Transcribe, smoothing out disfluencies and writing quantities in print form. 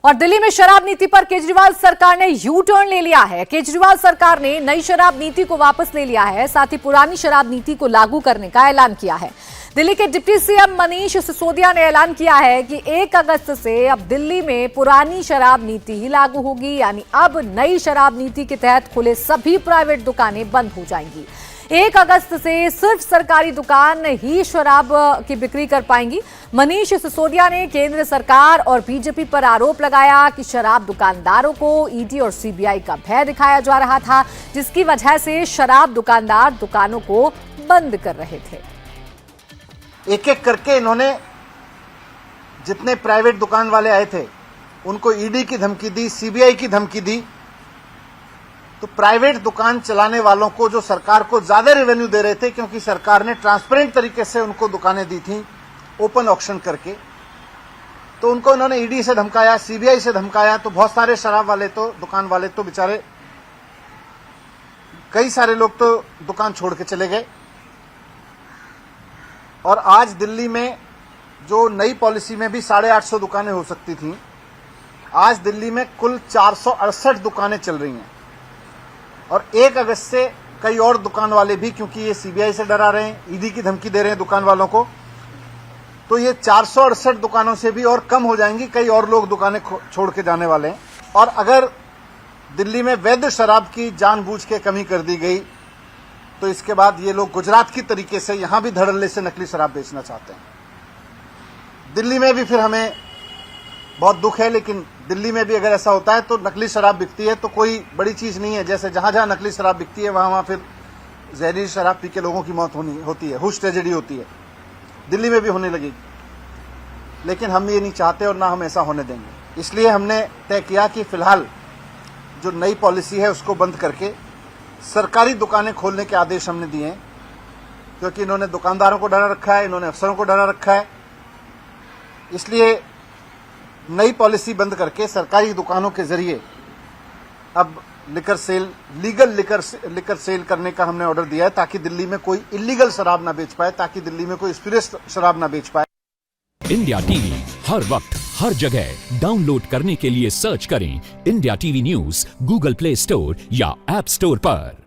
और दिल्ली में शराब नीति पर केजरीवाल सरकार ने यू टर्न ले लिया है। केजरीवाल सरकार ने नई शराब नीति को वापस ले लिया है, साथ ही पुरानी शराब नीति को लागू करने का ऐलान किया है। दिल्ली के डिप्टी सीएम मनीष सिसोदिया ने ऐलान किया है कि 1 अगस्त से अब दिल्ली में पुरानी शराब नीति ही लागू होगी, यानी अब नई शराब नीति के तहत खुले सभी प्राइवेट दुकानें बंद हो जाएंगी। 1 अगस्त से सिर्फ सरकारी दुकान ही शराब की बिक्री कर पाएंगी। मनीष सिसोदिया ने केंद्र सरकार और बीजेपी पर आरोप लगाया कि शराब दुकानदारों को ईडी और सीबीआई का भय दिखाया जा रहा था, जिसकी वजह से शराब दुकानदार दुकानों को बंद कर रहे थे। एक एक करके इन्होंने जितने प्राइवेट दुकान वाले आए थे उनको ईडी की धमकी दी, सीबीआई की धमकी दी। तो प्राइवेट दुकान चलाने वालों को जो सरकार को ज्यादा रेवेन्यू दे रहे थे, क्योंकि सरकार ने ट्रांसपेरेंट तरीके से उनको दुकानें दी थी ओपन ऑक्शन करके, तो उनको इन्होंने ईडी से धमकाया, सीबीआई से धमकाया। तो बहुत सारे शराब वाले तो दुकान वाले तो बेचारे कई सारे लोग तो दुकान छोड़ के चले गए। और आज दिल्ली में जो नई पॉलिसी में भी 850 दुकानें हो सकती थी, आज दिल्ली में कुल 468 दुकानें चल रही हैं। और 1 अगस्त से कई और दुकान वाले भी, क्योंकि ये सीबीआई से डरा रहे हैं, ईडी की धमकी दे रहे हैं दुकान वालों को, तो ये 468 दुकानों से भी और कम हो जाएंगी। कई और लोग दुकानें छोड़ के जाने वाले हैं। और अगर दिल्ली में वैध शराब की जानबूझ के कमी कर दी गई तो इसके बाद ये लोग गुजरात की तरीके से यहां भी धड़ल्ले से नकली शराब बेचना चाहते हैं। दिल्ली में भी फिर हमें बहुत दुख है, लेकिन दिल्ली में भी अगर ऐसा होता है तो नकली शराब बिकती है तो कोई बड़ी चीज नहीं है। जैसे जहां जहां नकली शराब बिकती है वहां फिर जहरीली शराब पी के लोगों की मौत होती है, हुश ट्रेजेडी होती है। दिल्ली में भी होने लगेगी, लेकिन हम ये नहीं चाहते और ना हम ऐसा होने देंगे। इसलिए हमने तय किया कि फिलहाल जो नई पॉलिसी है उसको बंद करके सरकारी दुकानें खोलने के आदेश हमने दिए हैं, क्योंकि इन्होंने दुकानदारों को डरा रखा है, इन्होंने अफसरों को डरा रखा है। इसलिए नई पॉलिसी बंद करके सरकारी दुकानों के जरिए अब लीगल लिकर सेल करने का हमने ऑर्डर दिया है, ताकि दिल्ली में कोई इलीगल शराब ना बेच पाए, ताकि दिल्ली में कोई स्पिरिट शराब ना बेच पाए। इंडिया टीवी हर वक्त हर जगह डाउनलोड करने के लिए सर्च करें India TV news Google play store या ऐप स्टोर पर।